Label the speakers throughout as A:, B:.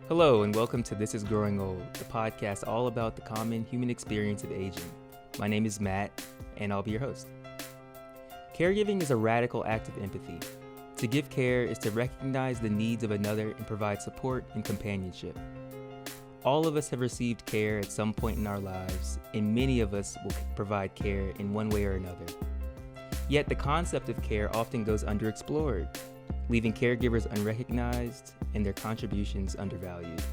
A: Hello, and welcome to This is Growing Old, the podcast all about the common human experience of aging. My name is Matt, and I'll be your host. Caregiving is a radical act of empathy. To give care is to recognize the needs of another and provide support and companionship. All of us have received care at some point in our lives, and many of us will provide care in one way or another. Yet the concept of care often goes underexplored, leaving caregivers unrecognized and their contributions undervalued.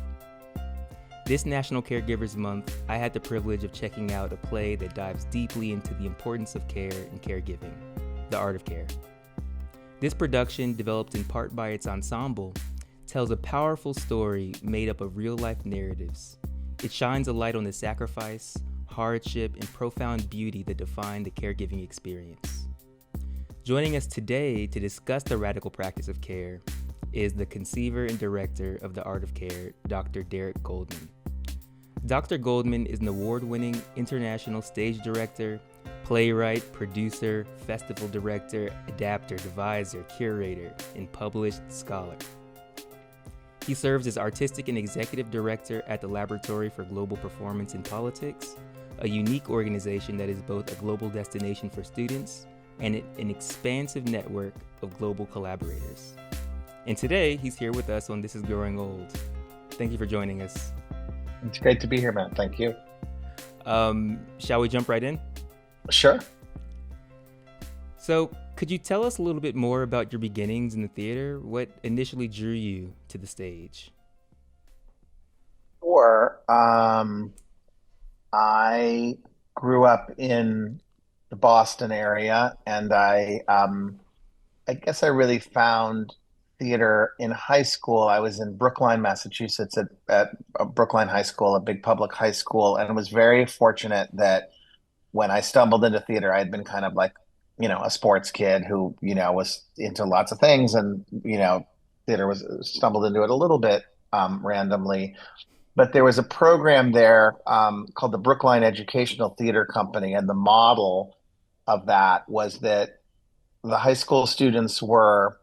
A: This National Caregivers Month, I had the privilege of checking out a play that dives deeply into the importance of care and caregiving, The Art of Care. This production, developed in part by its ensemble, tells a powerful story made up of real-life narratives. It shines a light on the sacrifice, hardship, and profound beauty that define the caregiving experience. Joining us today to discuss the radical practice of care is the conceiver and director of The Art of Care, Dr. Derek Goldman. Dr. Goldman is an award-winning international stage director, playwright, producer, festival director, adapter, deviser, curator, and published scholar. He serves as artistic and executive director at the Laboratory for Global Performance in Politics, a unique organization that is both a global destination for students and an expansive network of global collaborators. And today, he's here with us on This is Growing Old. Thank you for joining us.
B: It's great to be here, man. Thank you.
A: Shall we jump right in?
B: Sure.
A: So, could you tell us a little bit more about your beginnings in the theater? What initially drew you to the stage?
B: Sure. I grew up in the Boston area, and I guess I really found theater in high school. I was in Brookline, Massachusetts at Brookline High School, a big public high school, and was very fortunate that when I stumbled into theater, I had been kind of like, a sports kid who, was into lots of things, and, theater was stumbled into it a little bit randomly. But there was a program there called the Brookline Educational Theater Company, and the model of that was that the high school students were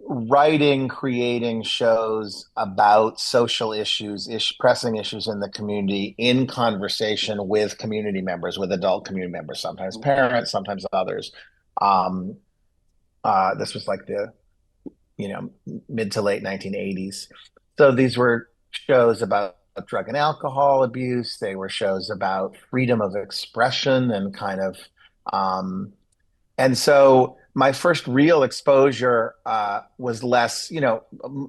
B: writing, creating shows about social issues, pressing issues in the community in conversation with community members, with adult community members, sometimes parents, sometimes others. This was like the, mid to late 1980s. So these were shows about drug and alcohol abuse. They were shows about freedom of expression and kind of, and so my first real exposure was less,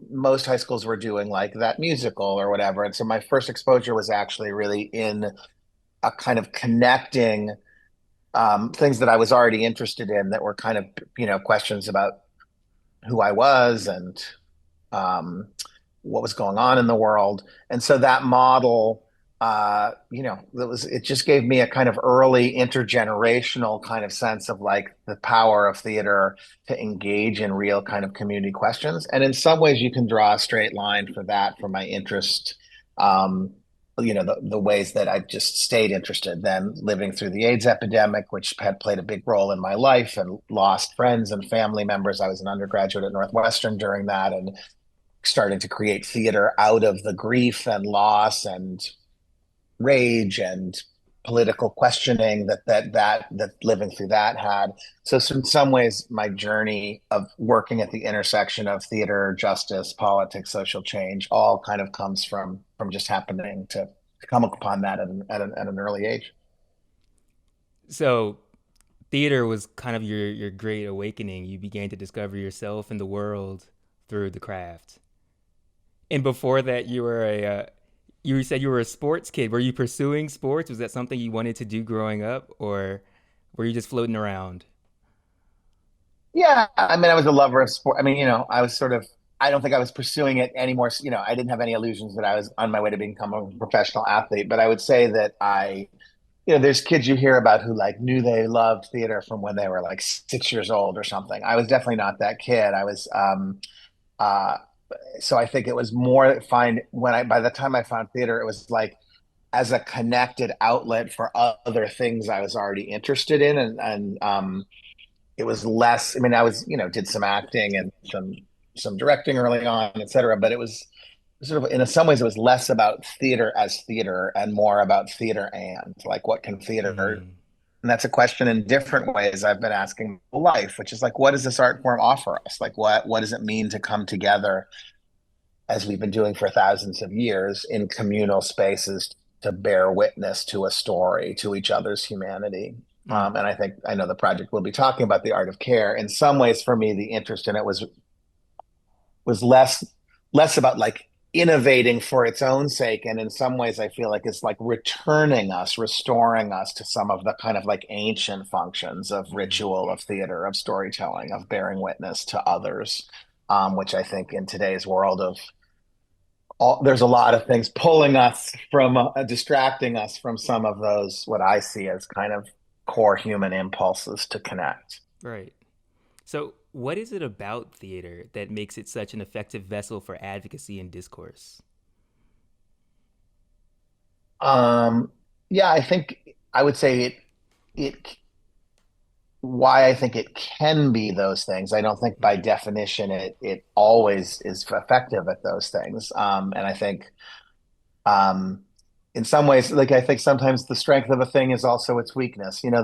B: most high schools were doing like that musical or whatever. And so my first exposure was actually really in a kind of connecting things that I was already interested in that were kind of, questions about who I was and what was going on in the world. And so that model, it just gave me a kind of early intergenerational kind of sense of like the power of theater to engage in real kind of community questions. And in some ways you can draw a straight line for that, for my interest, the ways that I've just stayed interested, then living through the AIDS epidemic, which had played a big role in my life, and lost friends and family members. I was an undergraduate at Northwestern during that, and starting to create theater out of the grief and loss and rage and political questioning that living through that had. So in some ways, my journey of working at the intersection of theater, justice, politics, social change, all kind of comes from just happening to come upon that at an early age.
A: So, theater was kind of your great awakening. You began to discover yourself and the world through the craft. And before that, you said you were a sports kid. Were you pursuing sports? Was that something you wanted to do growing up, or were you just floating around?
B: Yeah, I mean, I was a lover of sport. I mean, I was sort of, I don't think I was pursuing it anymore. I didn't have any illusions that I was on my way to become a professional athlete, but I would say that there's kids you hear about who like knew they loved theater from when they were like 6 years old or something. I was definitely not that kid. I was, uh, so I think it was more by the time I found theater, it was like as a connected outlet for other things I was already interested in. And it was less, I mean, I was, did some acting and some some directing early on, et cetera. But it was sort of, in some ways, it was less about theater as theater and more about theater and like what can theater.
A: Mm,
B: And that's a question in different ways I've been asking my whole life, which is like, what does this art form offer us? Like, what does it mean to come together as we've been doing for thousands of years in communal spaces to bear witness to a story, to each other's humanity?
A: mm,
B: And I know the project will be talking about the art of care. In some ways, for me, the interest in it was less about like innovating for its own sake, and in some ways I feel like it's like restoring us to some of the kind of like ancient functions of
A: mm.
B: ritual, of theater, of storytelling, of bearing witness to others, which I think in today's world of there's a lot of things pulling us from distracting us from some of those what I see as kind of core human impulses to connect.
A: Right. So, what is it about theater that makes it such an effective vessel for advocacy and discourse?
B: um yeah, I think I would say it why I think it can be those things. I don't think by
A: Mm,
B: definition it always is effective at those things. And I think um, in some ways, like I think sometimes the strength of a thing is also its weakness. You know,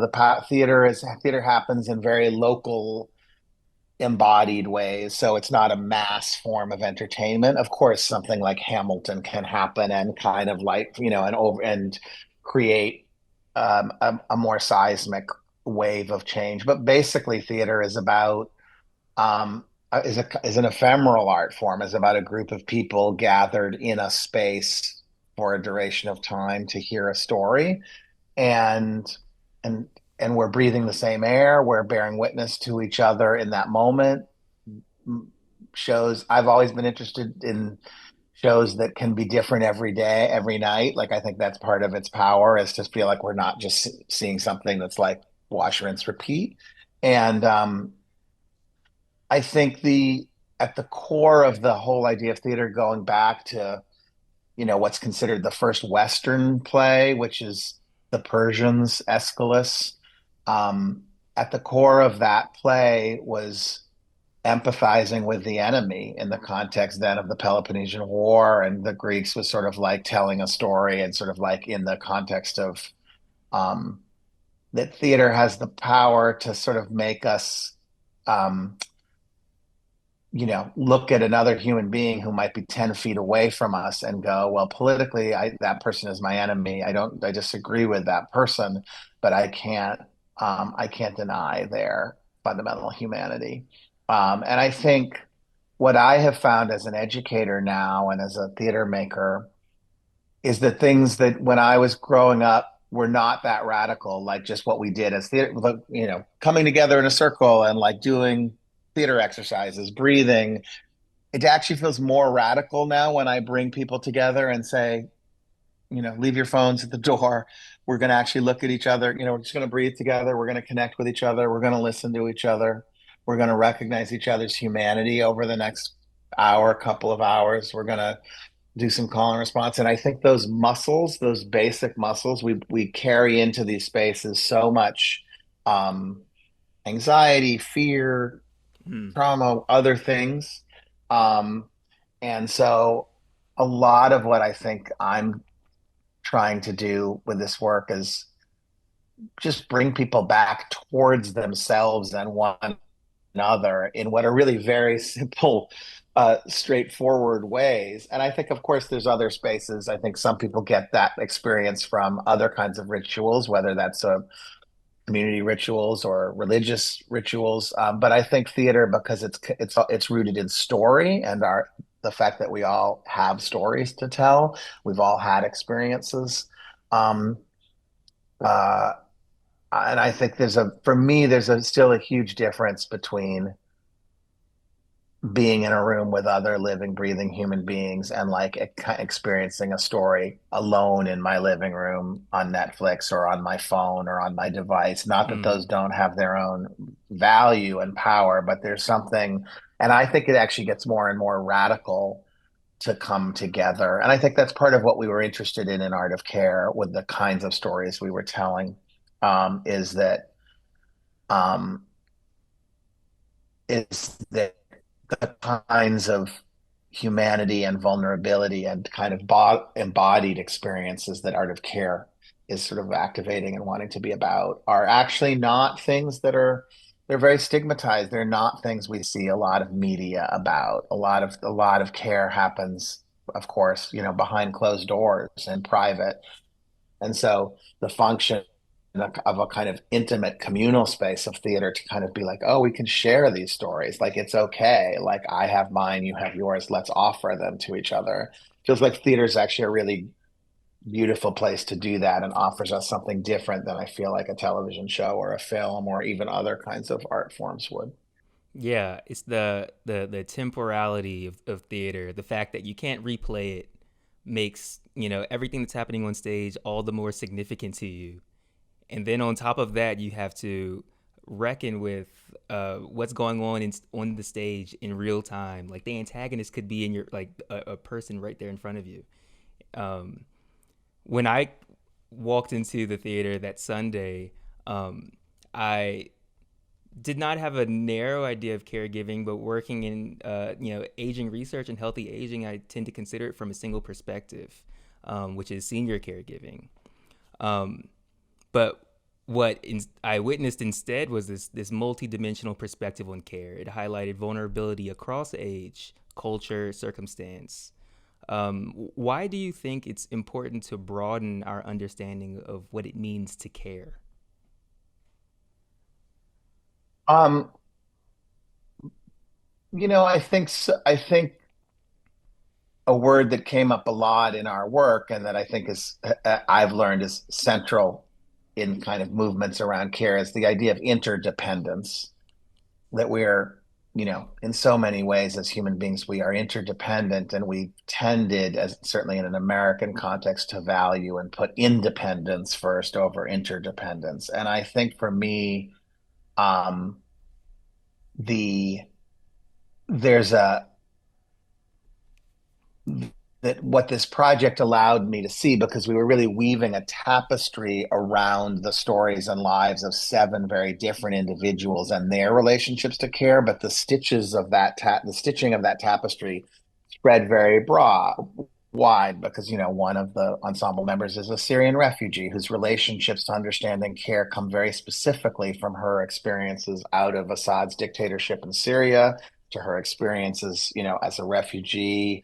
B: theater happens in very local embodied ways, so it's not a mass form of entertainment. Of course, something like Hamilton can happen and kind of like, and create a more seismic wave of change. But basically, theater is about is an ephemeral art form, is about a group of people gathered in a space for a duration of time to hear a story, and and and we're breathing the same air, we're bearing witness to each other in that moment. Shows I've always been interested in shows that can be different every day, every night. Like I think that's part of its power, is to feel like we're not just seeing something that's like wash, rinse, repeat. And I think the at the core of the whole idea of theater, going back to, what's considered the first Western play, which is the Persians' Aeschylus. Um, at the core of that play was empathizing with the enemy in the context then of the Peloponnesian War, and the Greeks was sort of like telling a story, and sort of like in the context of um, that theater has the power to sort of make us um, look at another human being who might be 10 feet away from us and go, well, politically, that person is my enemy. I disagree with that person, but I can't deny their fundamental humanity. And I think what I have found as an educator now and as a theater maker is that things that when I was growing up were not that radical, like just what we did as theater, coming together in a circle and like doing theater exercises, breathing. It actually feels more radical now when I bring people together and say, leave your phones at the door. We're going to actually look at each other. We're just going to breathe together. We're going to connect with each other. We're going to listen to each other. We're going to recognize each other's humanity over the next hour, couple of hours. We're going to do some call and response. And I think those muscles, those basic muscles, we carry into these spaces so much um, anxiety, fear,
A: mm,
B: trauma, other things. Um, and so a lot of what I think I'm trying to do with this work is just bring people back towards themselves and one another in what are really very simple, straightforward ways. And I think, of course, there's other spaces. I think some people get that experience from other kinds of rituals, whether that's community rituals or religious rituals. But I think theater, because it's rooted in story and our the fact that we all have stories to tell, we've all had experiences. Um, uh, and I think for me, still a huge difference between being in a room with other living, breathing human beings and like experiencing a story alone in my living room on Netflix or on my phone or on my device. Not that
A: mm.
B: those don't have their own value and power, but there's something, and I think it actually gets more and more radical to come together. And I think that's part of what we were interested in Art of Care with the kinds of stories we were telling, is um, that the kinds of humanity and vulnerability and kind of embodied experiences that art of care is sort of activating and wanting to be about are actually not things that are they're very stigmatized. They're not things we see a lot of media about. A lot of care happens, of course, behind closed doors and private. And so the function of a kind of intimate communal space of theater to kind of be like, oh, we can share these stories. Like it's okay. Like I have mine, you have yours. Let's offer them to each other. Feels like theater is actually a really beautiful place to do that and offers us something different than I feel like a television show or a film or even other kinds of art forms would.
A: Yeah, it's the temporality of theater. The fact that you can't replay it makes, everything that's happening on stage all the more significant to you. And then on top of that, you have to reckon with what's going on on the stage in real time. Like the antagonist could be in your like a person right there in front of you. Um, when I walked into the theater that Sunday, I did not have a narrow idea of caregiving, but working in aging research and healthy aging, I tend to consider it from a single perspective, which is senior caregiving. Um, but I witnessed instead was this multidimensional perspective on care. It highlighted vulnerability across age, culture, circumstance. Why do you think it's important to broaden our understanding of what it means to care?
B: Um, I think a word that came up a lot in our work and that I think is I've learned is central in kind of movements around care is the idea of interdependence. That we're, in so many ways as human beings, we are interdependent, and we tended, as certainly in an American context, to value and put independence first over interdependence. And I think for me, um, the there's a that what this project allowed me to see, because we were really weaving a tapestry around the stories and lives of seven very different individuals and their relationships to care, but the stitching of that tapestry spread very wide, because one of the ensemble members is a Syrian refugee whose relationships to understanding care come very specifically from her experiences out of Assad's dictatorship in Syria, to her experiences as a refugee,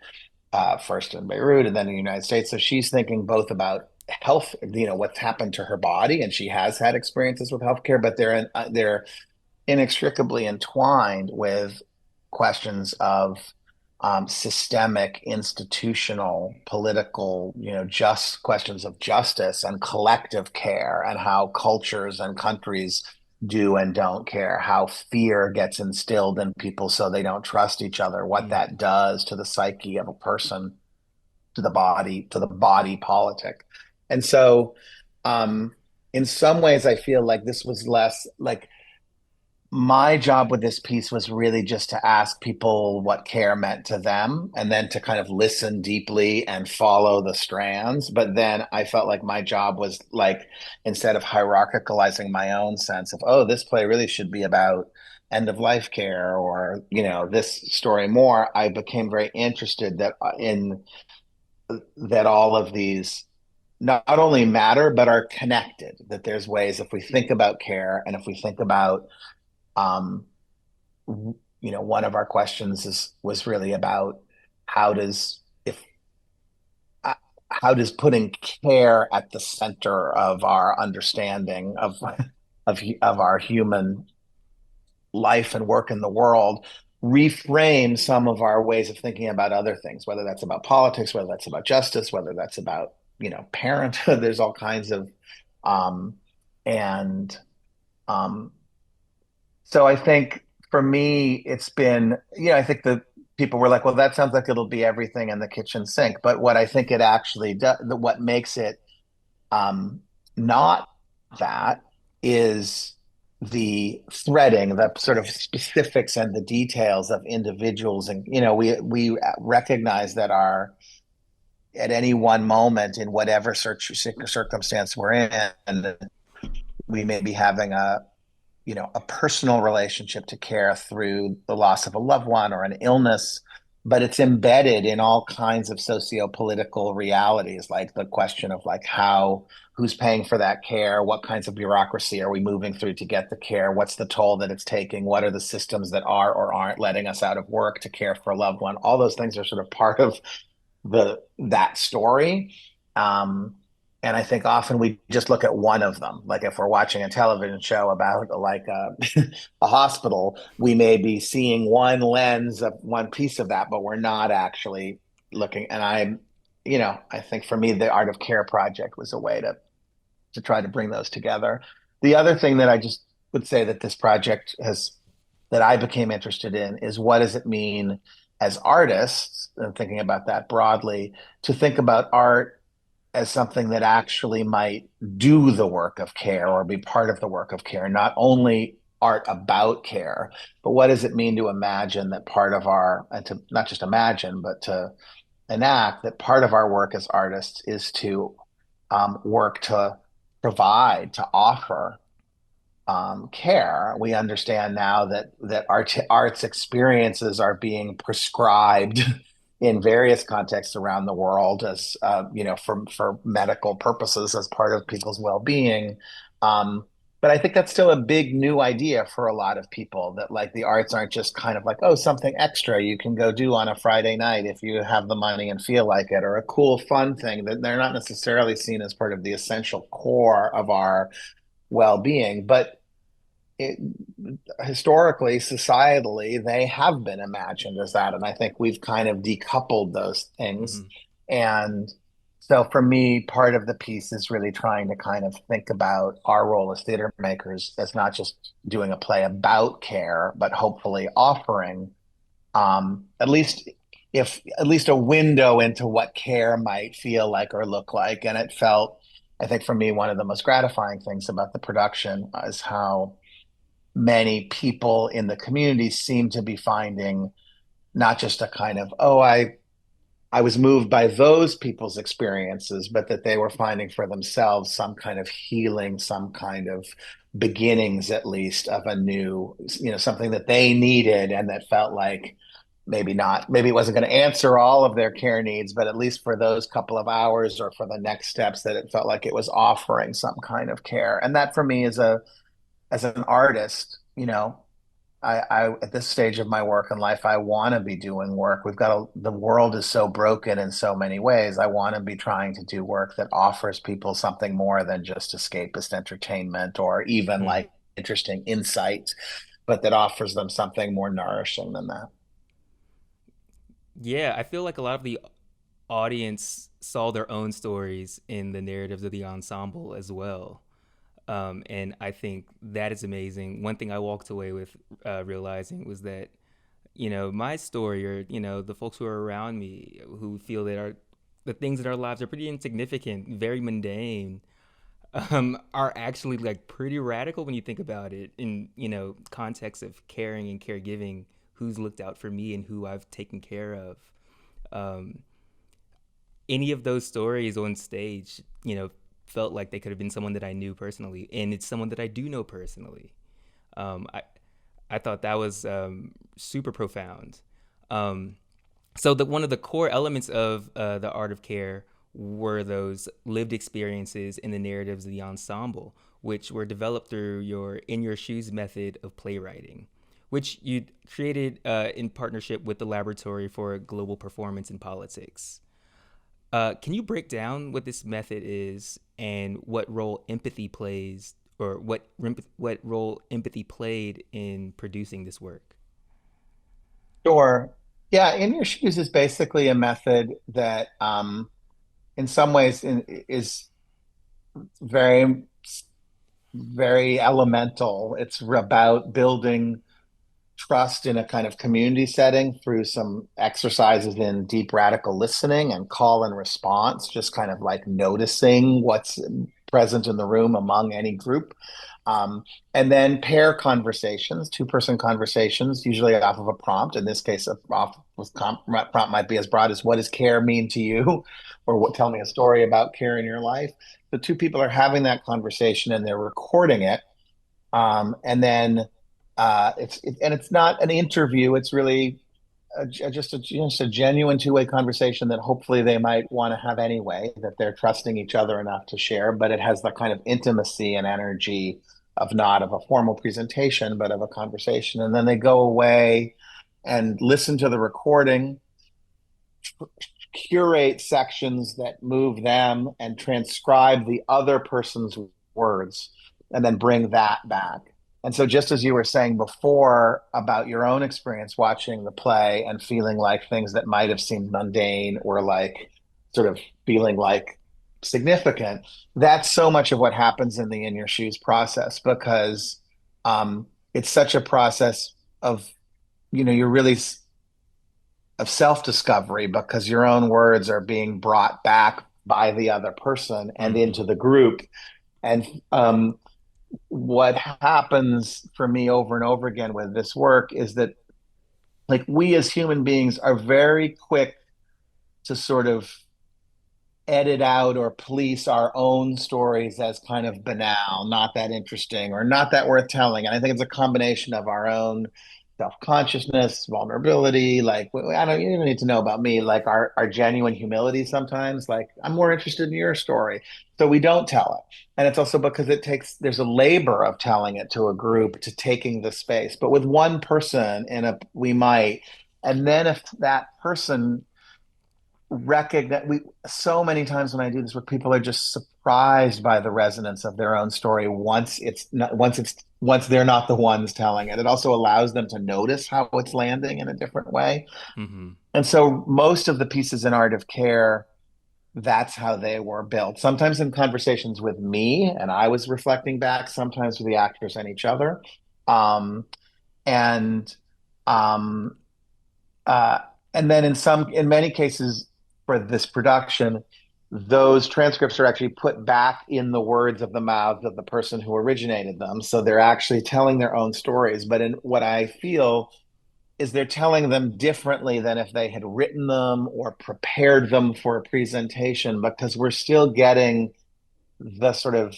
B: first in Beirut and then in the United States. So she's thinking both about health, what's happened to her body, and she has had experiences with healthcare, but they're inextricably entwined with questions of systemic, institutional, political, just questions of justice and collective care, and how cultures and countries do and don't care, how fear gets instilled in people so they don't trust each other, what
A: Mm.
B: that does to the psyche of a person, to the body politic. And so, um, in some ways, I feel like this was less like my job with this piece was really just to ask people what care meant to them and then to kind of listen deeply and follow the strands. But then I felt like my job was like, instead of hierarchicalizing my own sense of, oh, this play really should be about end of life care, or, this story more, I became very interested in that all of these not only matter, but are connected, that there's ways, if we think about care and if we think about um, one of our questions was really about how does if uh, how does putting care at the center of our understanding of our human life and work in the world reframe some of our ways of thinking about other things, whether that's about politics, whether that's about justice, whether that's about parenthood. There's all kinds of um, and um, So I think for me, it's been, I think the people were like, well, that sounds like it'll be everything in the kitchen sink. But what I think it actually does, what makes it um, not that, is the threading, the sort of specifics and the details of individuals. And, we recognize that at any one moment in whatever circumstance we're in, we may be having a personal relationship to care through the loss of a loved one or an illness, but it's embedded in all kinds of socio-political realities, like the question of like who's paying for that care, what kinds of bureaucracy are we moving through to get the care, what's the toll that it's taking, what are the systems that are or aren't letting us out of work to care for a loved one. All those things are sort of part of the that story. Um, and I think often we just look at one of them. Like if we're watching a television show about like a hospital, we may be seeing one lens of one piece of that, but we're not actually looking. And I think for me, the Art of Care project was a way to try to bring those together. The other thing that I just would say that this project has that I became interested in is what does it mean as artists, and thinking about that broadly, to think about art as something that actually might do the work of care or be part of the work of care, not only art about care, but what does it mean to imagine that part of our, and to not just imagine, but to enact that part of our work as artists is to work to provide, to offer care. We understand now that arts experiences are being prescribed in various contexts around the world as for medical purposes as part of people's well-being. But I think that's still a big new idea for a lot of people that like the arts aren't just kind of like, oh, something extra you can go do on a Friday night if you have the money and feel like it, or a cool, fun thing that they're not necessarily seen as part of the essential core of our well-being. But it, historically, societally, they have been imagined as that. And I think we've kind of decoupled those things.
A: Hmm.
B: And so for me, part of the piece is really trying to kind of think about our role as theater makers as not just doing a play about care, but hopefully offering at least at least a window into what care might feel like or look like. And it felt, I think for me, one of the most gratifying things about the production is how many people in the community seem to be finding not just a kind of, oh, I was moved by those people's experiences, but that they were finding for themselves some kind of healing, some kind of beginnings, at least, of a new, something that they needed and that felt like maybe it wasn't going to answer all of their care needs, but at least for those couple of hours or for the next steps, that it felt like it was offering some kind of care. And that for me is as an artist, I at this stage of my work in life, I want to be doing work. The world is so broken in so many ways. I want to be trying to do work that offers people something more than just escapist entertainment or even
A: Mm.
B: like interesting insight, but that offers them something more nourishing than that.
A: Yeah, I feel like a lot of the audience saw their own stories in the narratives of the ensemble as well. And I think that is amazing. One thing I walked away with realizing was that, my story or, the folks who are around me who feel that the things in our lives are pretty insignificant, very mundane, are actually like pretty radical when you think about it in, context of caring and caregiving, who's looked out for me and who I've taken care of. Um, any of those stories on stage, felt like they could have been someone that I knew personally, and it's someone that I do know personally. Um, I I thought that was super profound. Um, so that one of the core elements of the art of care were those lived experiences in the narratives of the ensemble, which were developed through your in your shoes method of playwriting, which you created in partnership with the Laboratory for Global Performance in Politics. Can you break down what this method is and what role empathy plays, or what role empathy played in producing this work?
B: Sure. Yeah, in your shoes is basically a method that in some ways is very very elemental. It's about building trust in a kind of community setting through some exercises in deep radical listening and call and response, just kind of like noticing what's present in the room among any group. Um, and then pair conversations, two-person conversations, usually off of a prompt. In this case, prompt might be as broad as "What does care mean to you?" or "What tell me a story about care in your life." The two people are having that conversation and they're recording it, And then and it's not an interview. It's really just a genuine two-way conversation that hopefully they might want to have anyway, that they're trusting each other enough to share, but it has the kind of intimacy and energy of not of a formal presentation, but of a conversation. And then they go away and listen to the recording, curate sections that move them, and transcribe the other person's words, and then bring that back. And so, just as you were saying before about your own experience watching the play and feeling like things that might have seemed mundane or like sort of feeling like significant, that's so much of what happens in the In Your Shoes process, because it's such a process of, you're really of self-discovery, because your own words are being brought back by the other person and
A: Mm-hmm.
B: into the group. And what happens for me over and over again with this work is that, like, we as human beings are very quick to sort of edit out or police our own stories as kind of banal, not that interesting, or not that worth telling. And I think it's a combination of our own self-consciousness, vulnerability. Like, I don't, you don't even need to know about me. Like our genuine humility sometimes. Like, I'm more interested in your story, so we don't tell it. And it's also because there's a labor of telling it to a group, to taking the space. But with one person we might. And then if that person recognize, we so many times when I do this work, people are just surprised by the resonance of their own story once they're not the ones telling it. It also allows them to notice how it's landing in a different way.
A: Mm-hmm.
B: And so most of the pieces in Art of Care, that's how they were built. Sometimes in conversations with me, and I was reflecting back, sometimes with the actors and each other. Um, and um, uh, and then in many cases for this production, those transcripts are actually put back in the words of the mouths of the person who originated them. So they're actually telling their own stories. But in what I feel is they're telling them differently than if they had written them or prepared them for a presentation, because we're still getting the sort of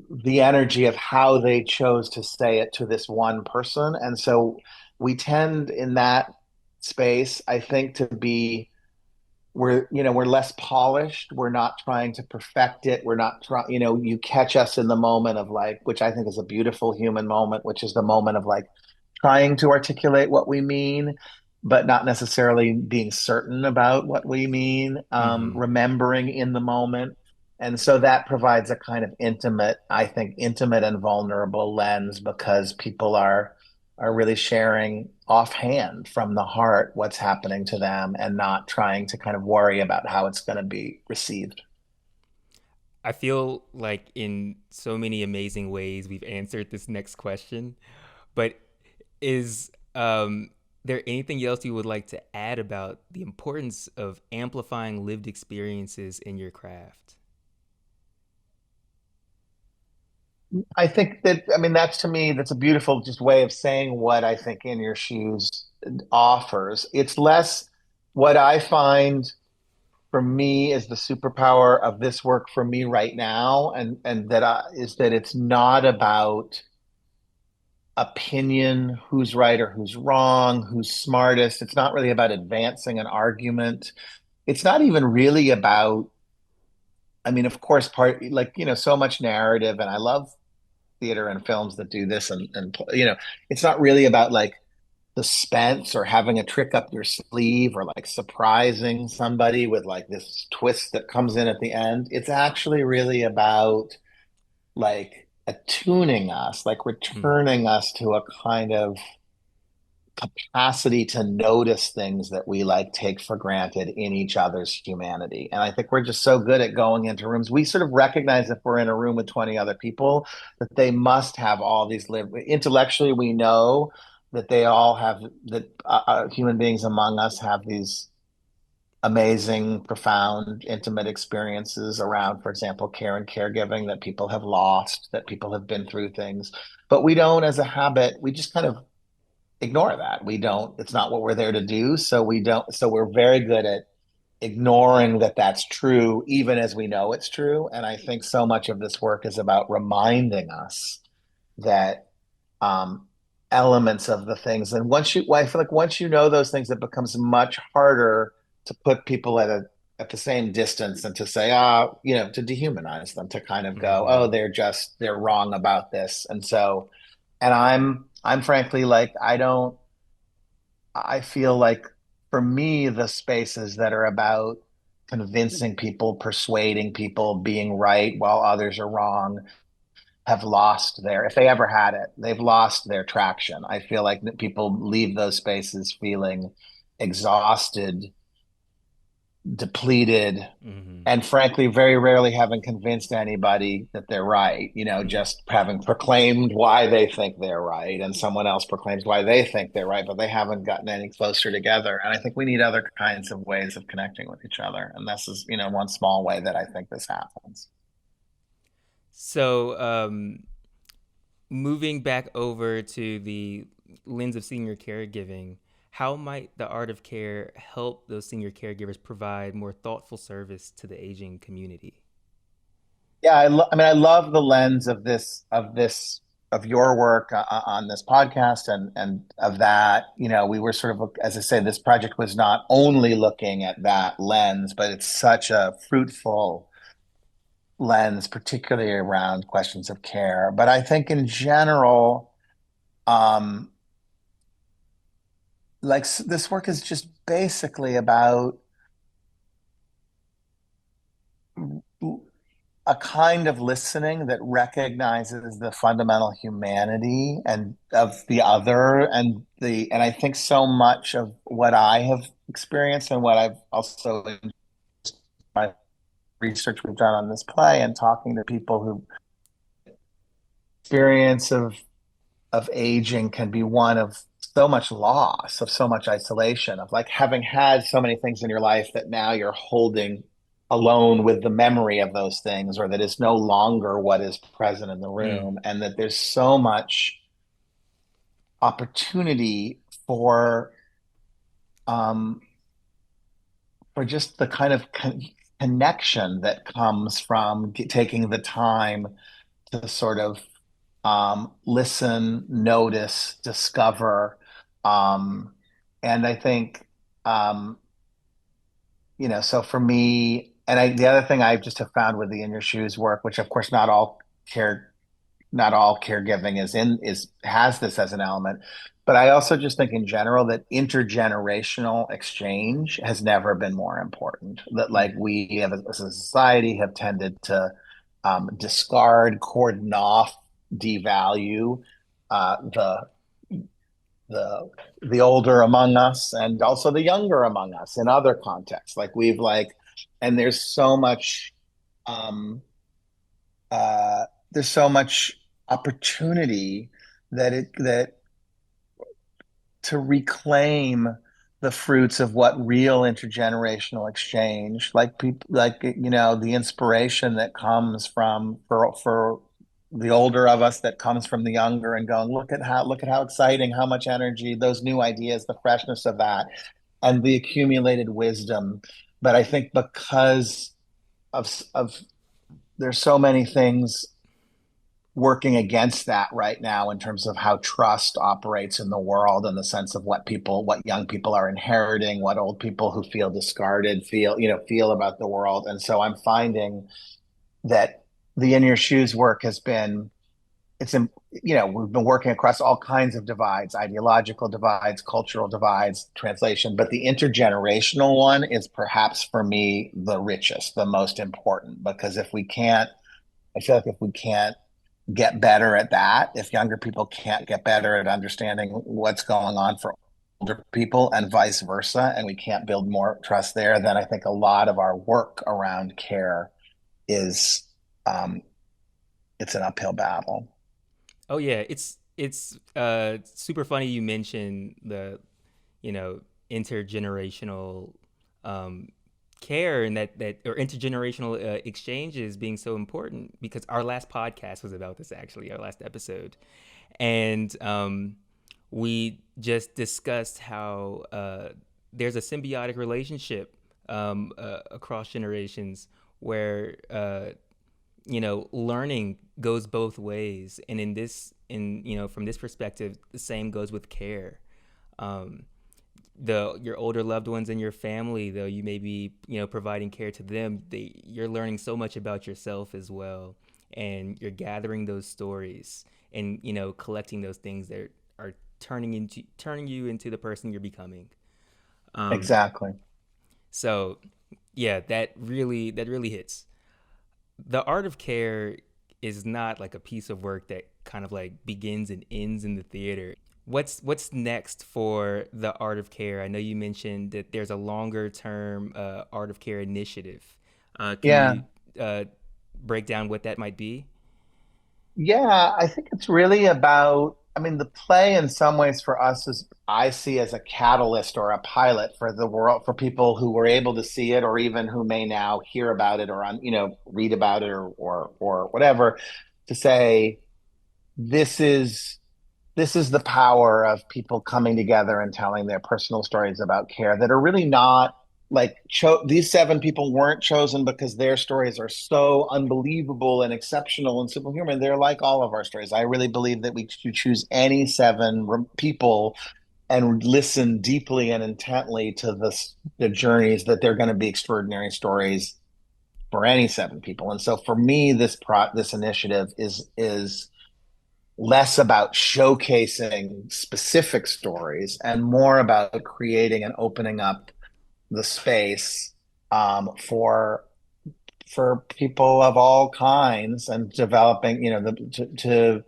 B: the energy of how they chose to say it to this one person. And so we tend in that space, I think, to be we're less polished. We're not trying to perfect it. We're not trying, you catch us in the moment of, like, which I think is a beautiful human moment, which is the moment of, like, trying to articulate what we mean, but not necessarily being certain about what we mean,
A: Mm-hmm.
B: remembering in the moment. And so that provides a kind of I think, intimate and vulnerable lens, because people are really sharing offhand from the heart what's happening to them, and not trying to kind of worry about how it's going to be received.
A: I feel like in so many amazing ways we've answered this next question, but is there anything else you would like to add about the importance of amplifying lived experiences in your craft?
B: I think that, I mean, that's, to me, that's a beautiful just way of saying what I think In Your Shoes offers. It's less what I find for me is the superpower of this work for me right now, and is that it's not about opinion, who's right or who's wrong, who's smartest. It's not really about advancing an argument. It's not even really about, I mean, of course, like, so much narrative, and I love theater and films that do this, and it's not really about, like, suspense or having a trick up your sleeve, or like surprising somebody with, like, this twist that comes in at the end. It's actually really about, like, attuning us, like
A: Mm,
B: returning us to a kind of capacity to notice things that we, like, take for granted in each other's humanity. And I think we're just so good at going into rooms. We sort of recognize, if we're in a room with 20 other people, that they must have all these live intellectually. We know that they all have that human beings among us have these amazing, profound, intimate experiences around, for example, care and caregiving, that people have lost, that people have been through things. But we don't, as a habit, we just kind of ignore that. We don't, it's not what we're there to do. So we don't, so we're very good at ignoring that that's true, even as we know it's true. And I think so much of this work is about reminding us that um, elements of the things. And I feel like once you know those things, it becomes much harder to put people at the same distance and to say, to dehumanize them, to kind of go, oh,
A: Mm-hmm.
B: they're wrong about this. And so, and I'm frankly like, I feel like for me, the spaces that are about convincing people, persuading people, being right while others are wrong, have lost if they ever had it, they've lost their traction. I feel like people leave those spaces feeling exhausted, depleted,
A: Mm-hmm.
B: and frankly, very rarely having convinced anybody that they're right,
A: Mm-hmm.
B: just having proclaimed why they think they're right, and someone else proclaims why they think they're right, but they haven't gotten any closer together. And I think we need other kinds of ways of connecting with each other. And this is, one small way that I think this happens.
A: So, moving back over to the lens of senior caregiving, how might the art of care help those senior caregivers provide more thoughtful service to the aging community?
B: Yeah, I mean, I love the lens of your work on this podcast and of that. We were sort of, as I say, this project was not only looking at that lens, but it's such a fruitful lens, particularly around questions of care. But I think in general, um, this work is just basically about a kind of listening that recognizes the fundamental humanity and of the other, and I think so much of what I have experienced and what I've also in my research we've done on this play and talking to people who experience of aging can be one of so much loss, of so much isolation, of like having had so many things in your life that now you're holding alone with the memory of those things, or that is no longer what is present in the
A: Mm.
B: room, and that there's so much opportunity for um for just the kind of connection that comes from taking the time to sort of listen, notice, discover. And I think, um, so for me, the other thing I just have found with the In Your Shoes work, which of course care, not all caregiving has this as an element, but I also just think in general that intergenerational exchange has never been more important. That like
A: Mm.
B: we have as a society have tended to discard, cordon off, devalue the the the older among us and also the younger among us in other contexts. Like and um, uh, there's so much opportunity that to reclaim the fruits of what real intergenerational exchange, like people, like the inspiration that comes from for the older of us, that comes from the younger, and going, look at how exciting, how much energy, those new ideas, the freshness of that, and the accumulated wisdom. But I think because of there's so many things working against that right now in terms of how trust operates in the world, in the sense of what young people are inheriting, what old people who feel discarded feel about the world. And so I'm finding that the In Your Shoes work has been it's we've been working across all kinds of divides, ideological divides, cultural divides, translation, but the intergenerational one is perhaps for me the richest, the most important, because if we can't I feel like if we can't get better at that, if younger people can't get better at understanding what's going on for older people and vice versa, and we can't build more trust there, then I think a lot of our work around care is um, it's an uphill battle.
A: Oh yeah, it's super funny you mentioned the you know intergenerational um, care and that or intergenerational exchanges being so important because our last podcast was about this actually, our last episode, and we just discussed how there's a symbiotic relationship across generations where learning goes both ways. And in this and from this perspective, the same goes with care. Um, the your older loved ones in your family, though you may be providing care to them, you're learning so much about yourself as well, and you're gathering those stories and collecting those things that are turning you into the person you're becoming. Um,
B: Exactly.
A: so yeah, that really hits. The art of care is not like a piece of work that kind of like begins and ends in the theater. What's next for the art of care? I know you mentioned that there's a longer term art of care initiative. Can
B: Yeah.
A: you uh, break down what that might be?
B: Yeah, I think it's really about, I mean, the play in some ways for us is I see as a catalyst or a pilot for the world, for people who were able to see it or even who may now hear about it or read about it or whatever, to say this is this is the power of people coming together and telling their personal stories about care that are really not like these seven people weren't chosen because their stories are so unbelievable and exceptional and superhuman. They're like all of our stories. I really believe that we should choose any seven people and listen deeply and intently to the journeys that they're going to be extraordinary stories for any seven people. And so for me, this initiative is less about showcasing specific stories and more about creating and opening up the space for people of all kinds and developing, to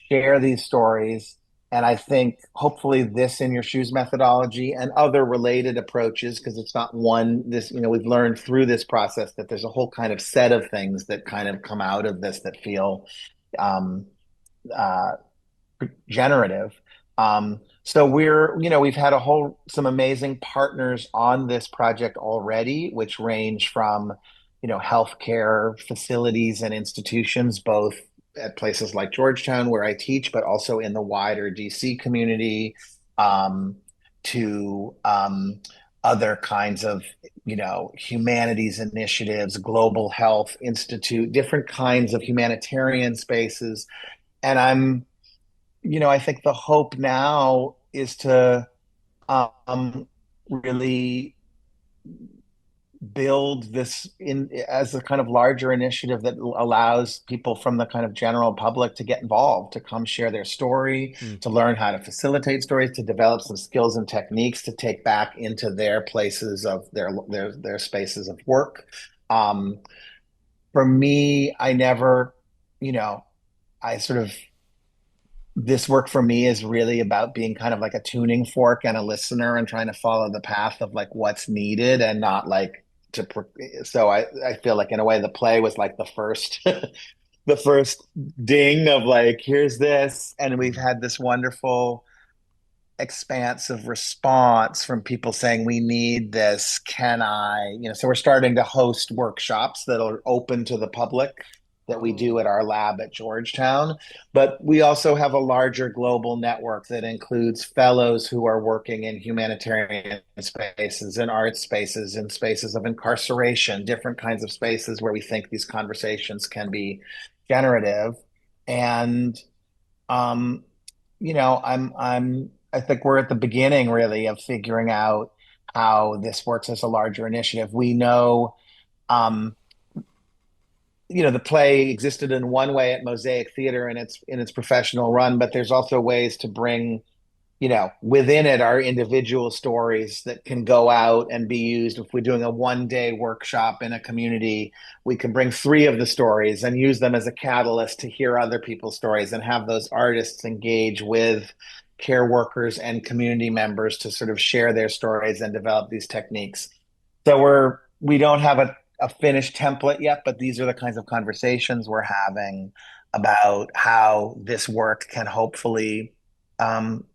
B: share these stories. And I think hopefully this in your shoes methodology and other related approaches, because it's not one, this, we've learned through this process that there's a whole kind of set of things that kind of come out of this that feel um, uh, generative. So we've had some amazing partners on this project already, which range from, healthcare facilities and institutions, both at places like Georgetown, where I teach, but also in the wider DC community, um, to other kinds of, humanities initiatives, Global Health Institute, different kinds of humanitarian spaces. And I think the hope now is to really build this in as a kind of larger initiative that allows people from the kind of general public to get involved, to come share their story,
A: Mm.
B: to learn how to facilitate stories, to develop some skills and techniques to take back into their places of their spaces of work. Um, for me, I never, I sort of this work for me is really about being kind of like a tuning fork and a listener and trying to follow the path of like what's needed and not like so I feel like in a way the play was like the first the first ding of like here's this, and we've
A: Mm.
B: had this wonderful expansive response from people saying we need this, can I, so we're starting to host workshops that are open to the public that we do
A: Oh.
B: at our lab at Georgetown. But we also have a larger global network that includes fellows who are working in humanitarian spaces and art spaces and spaces of incarceration, different kinds of spaces where we think these conversations can be generative. And um, I think we're at the beginning really of figuring out how this works as a larger initiative. We know, um, the play existed in one way at Mosaic Theater in its professional run, but there's also ways to bring, within it are individual stories that can go out and be used. If we're doing a 1 day workshop in a community, we can bring three of the stories and use them as a catalyst to hear other people's stories and have those artists engage with care workers and community members to sort of share their stories and develop these techniques. So we don't have a finished template yet, but these are the kinds of conversations we're having about how this work can hopefully um,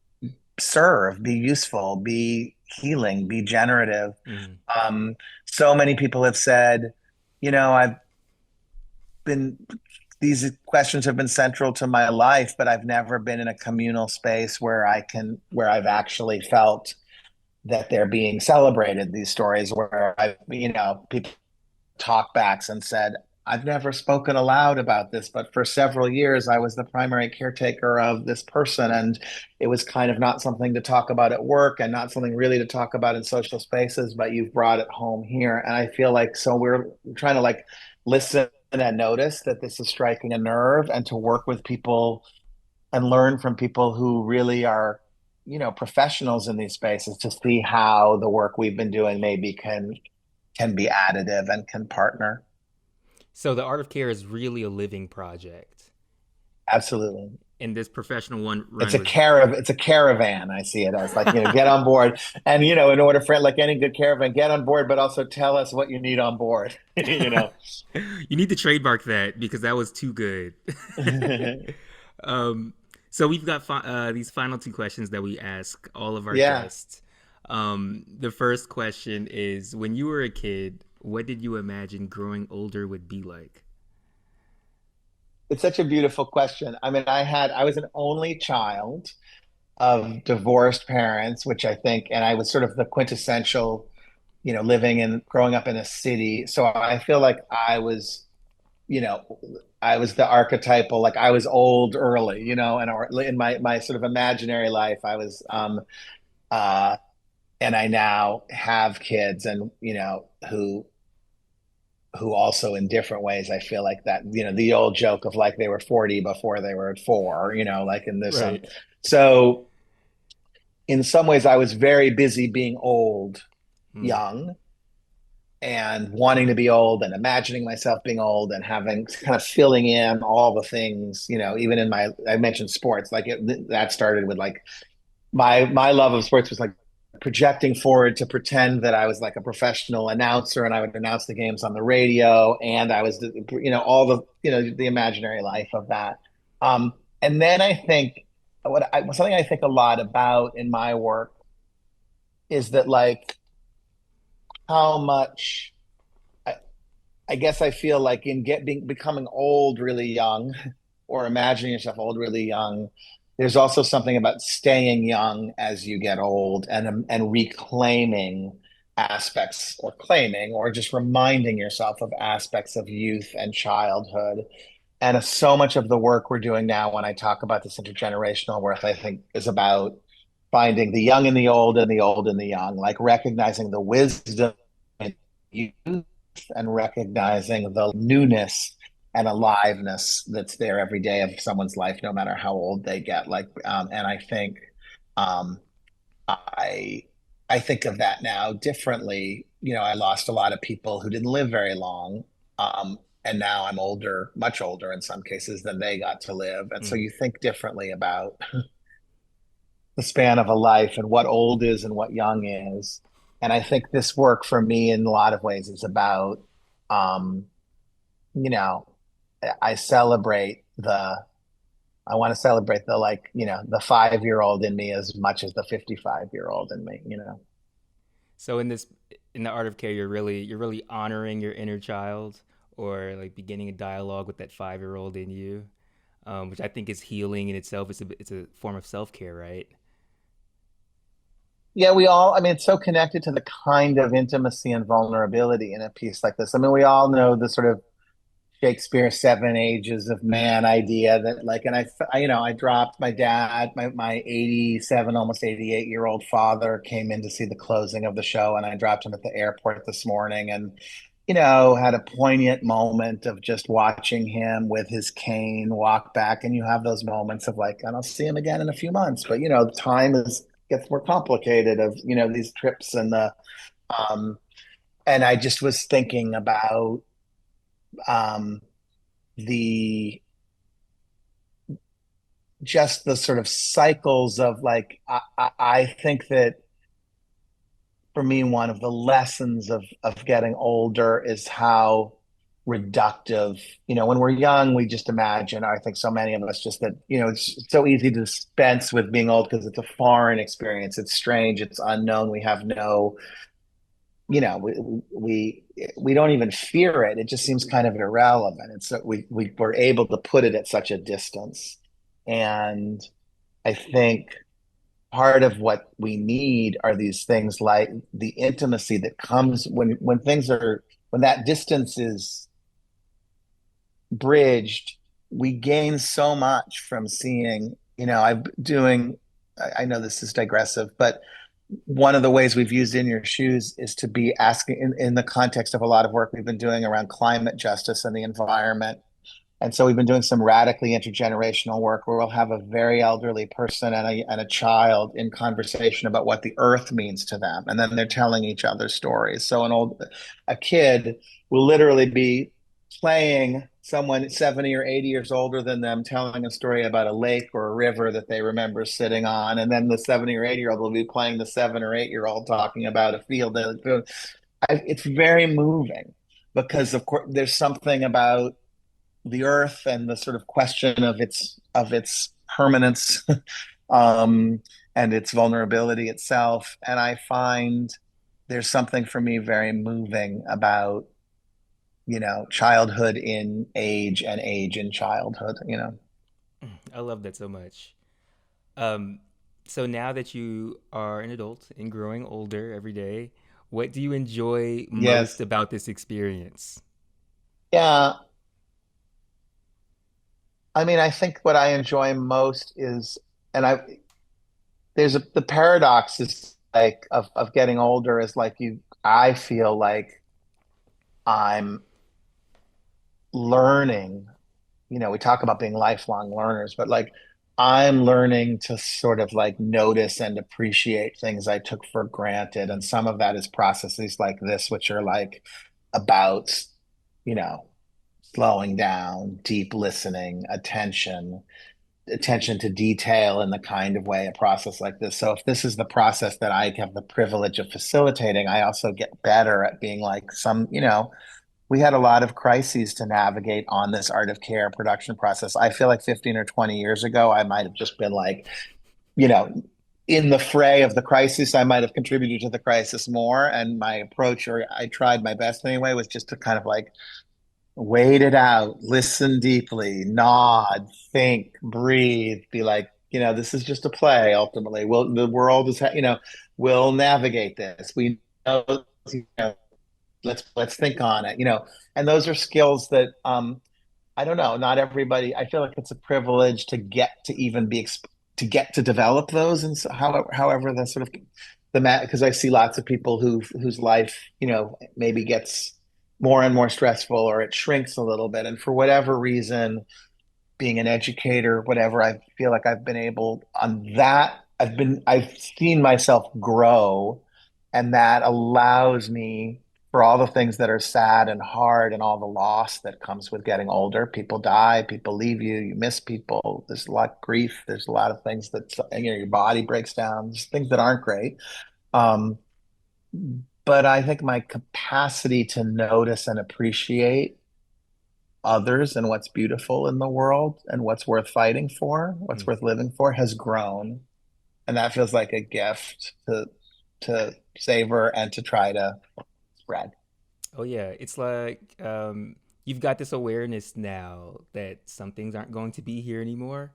B: serve, be useful, be healing, be generative.
A: Mm.
B: Um, so many people have said, I've been, these questions have been central to my life, but I've never been in a communal space where I've actually felt that they're being celebrated, these stories where people talkbacks and said, I've never spoken aloud about this, but for several years, I was the primary caretaker of this person. And it was kind of not something to talk about at work and not something really to talk about in social spaces, but you've brought it home here. And I feel like so we're trying to like listen and notice that this is striking a nerve and to work with people and learn from people who really are, professionals in these spaces to see how the work we've been doing maybe can be additive and can partner.
A: So the art of care is really a living project,
B: Absolutely.
A: and this professional one
B: It's
A: run
B: a
A: was
B: it's a caravan. I see it as like, get on board. And in order for like any good caravan, get on board, but also tell us what you need on board.
A: you need to trademark that because that was too good. um, so we've got these final two questions that we ask all of our
B: Yeah.
A: guests. The first question is: when you were a kid, what did you imagine growing older would be like?
B: It's such a beautiful question. I mean, I was an only child of divorced parents, which I think, and I was sort of the quintessential, living and growing up in a city. So I feel like you know, I was the archetypal, like I was old early, and or in my sort of imaginary life, I was, uh, and I now have kids, and who also in different ways, I feel like that, the old joke of like they were 40 before they were four, like in this,
A: Right.
B: so in some ways, I was very busy being old,
A: Hmm.
B: young, and wanting to be old and imagining myself being old and having kind of filling in all the things, even in I mentioned sports, like that started with like my love of sports was like projecting forward to pretend that I was like a professional announcer and I would announce the games on the radio and I was, all the, the imaginary life of that. And then I think something I think a lot about in my work is that like how much I, I guess I feel like in becoming old really young or imagining yourself old really young, there's also something about staying young as you get old and reclaiming aspects or claiming or just reminding yourself of aspects of youth and childhood. And so much of the work we're doing now, when I talk about this intergenerational work, I think is about finding the young in the old and the old in the young, like recognizing the wisdom in youth and recognizing the newness and aliveness that's there every day of someone's life, no matter how old they get. And I think um, I I think of that now differently. I lost a lot of people who didn't live very long. And now I'm older, much older in some cases than they got to live. And so
A: Hmm.
B: you think differently about the span of a life and what old is and what young is. And I think this work for me in a lot of ways is about, um, you know, I celebrate I want to celebrate the like, the 5-year old in me as much as the 55-year-old in me.
A: So in the art of care, you're really honoring your inner child, or like beginning a dialogue with that 5 year old in you, which I think is healing in itself. It's a form of self care, right?
B: Yeah, I mean, it's so connected to the kind of intimacy and vulnerability in a piece like this. I mean, we all know the sort of Shakespeare seven ages of man idea that like, and I dropped my dad, my 87, almost 88-year-old father came in to see the closing of the show, and I dropped him at the airport this morning and, had a poignant moment of just watching him with his cane walk back. And you have those moments of like, and I'll see him again in a few months, but time gets more complicated of, these trips um, and I just was thinking about, um, the just the sort of cycles of like I think that for me one of the lessons of getting older is how reductive, when we're young we just imagine, I think so many of us, just that it's so easy to dispense with being old because it's a foreign experience, it's strange, it's unknown, we have no, you know we we we don't even fear it, it just seems kind of irrelevant, and so we were able to put it at such a distance. And I think part of what we need are these things like the intimacy that comes when that distance is bridged, we gain so much from seeing, I'm doing, I know this is digressive, but one of the ways we've used In Your Shoes is to be asking in the context of a lot of work we've been doing around climate justice and the environment. And so we've been doing some radically intergenerational work where we'll have a very elderly person and a child in conversation about what the earth means to them. And then they're telling each other stories. So a kid will literally be playing someone 70 or 80 years older than them, telling a story about a lake or a river that they remember sitting on. And then the 70 or 80-year-old will be playing the 7 or 8-year-old talking about a field. It's very moving because, of course, there's something about the earth and the sort of question of its permanence um, and its vulnerability itself. And I find there's something for me very moving about childhood in age and age in childhood.
A: I love that so much. Um, so now that you are an adult and growing older every day, what do you enjoy most
B: Yes.
A: about this experience?
B: Yeah. I mean, I think what I enjoy most is, and the paradox is like of getting older is like I feel like I'm learning. We talk about being lifelong learners, but like I'm learning to sort of like notice and appreciate things I took for granted. And some of that is processes like this, which are like about, you know, slowing down, deep listening, attention to detail in the kind of way a process like this. So if this is the process that I have the privilege of facilitating, I also get better at being like we had a lot of crises to navigate on this art of care production process. I feel like 15 or 20 years ago, I might have just been like, you know, in the fray of the crisis, I might have contributed to the crisis more. And my approach, or I tried my best anyway, was just to kind of like wait it out, listen deeply, nod, think, breathe, be like, this is just a play ultimately. The world is, we'll navigate this. We know, you know let's think on it, and those are skills that I don't know, not everybody. I feel like it's a privilege to get to even be to get to develop those, and so however the sort of because I see lots of people whose life maybe gets more and more stressful, or it shrinks a little bit, and for whatever reason, being an educator, whatever, I feel like I've been able on that. I've seen myself grow, and that allows me for all the things that are sad and hard and all the loss that comes with getting older. People die, people leave you, you miss people. There's a lot of grief. There's a lot of things that your body breaks down. There's things that aren't great. Um, but I think my capacity to notice and appreciate others and what's beautiful in the world and what's worth fighting for, what's
A: Mm.
B: worth living for, has grown. And that feels like a gift to savor and to try to spread.
A: Oh yeah, it's like you've got this awareness now that some things aren't going to be here anymore,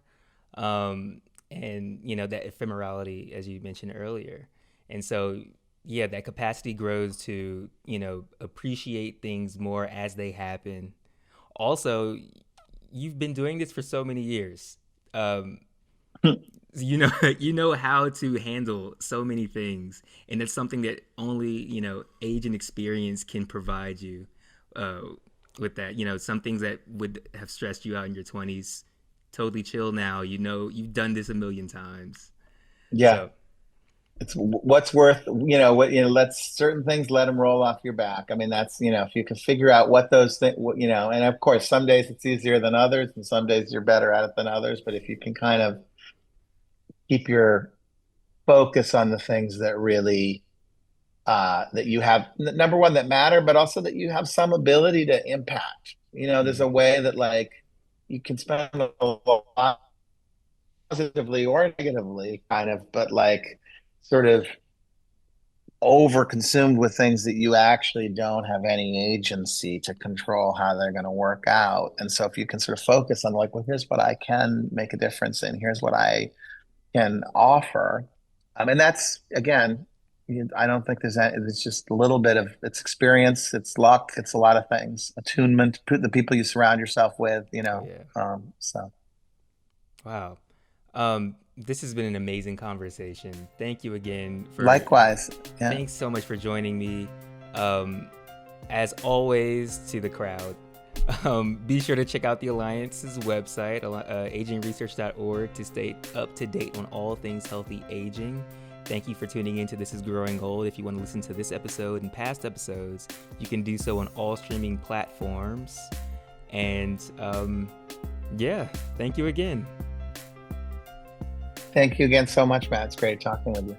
A: and that ephemerality, as you mentioned earlier, and so yeah, that capacity grows to appreciate things more as they happen. Also, you've been doing this for so many years. Um, you know how to handle so many things, and it's something that only age and experience can provide you uh, with that. Some things that would have stressed you out in your 20s, totally chill now. You've done this a million times.
B: Yeah.
A: So
B: It's what's worth, let's certain things, let them roll off your back. I mean, that's, if you can figure out what those things, and of course, some days it's easier than others, and some days you're better at it than others. But if you can kind of keep your focus on the things that really that you have number one that matter, but also that you have some ability to impact. There's
A: mm,
B: a way that like you can spend a lot positively or negatively, kind of, but like sort of over consumed with things that you actually don't have any agency to control how they're going to work out. And so if you can sort of focus on like, well, here's what I can make a difference in, here's what I can offer. And that's again, I don't think there's that. It's just a little bit of it's experience, it's luck, it's a lot of things. Attunement, the people you surround yourself with,
A: Oh yeah.
B: So
A: Wow. This has been an amazing conversation. Thank you again for
B: likewise. Yeah.
A: thanks so much for joining me. Um, as always, to the crowd, be sure to check out the Alliance's website, agingresearch.org, to stay up to date on all things healthy aging. Thank you for tuning in to This Is Growing Old. If you want to listen to this episode and past episodes, you can do so on all streaming platforms. And yeah, thank you again.
B: Thank you again so much, Matt. It's great talking with you.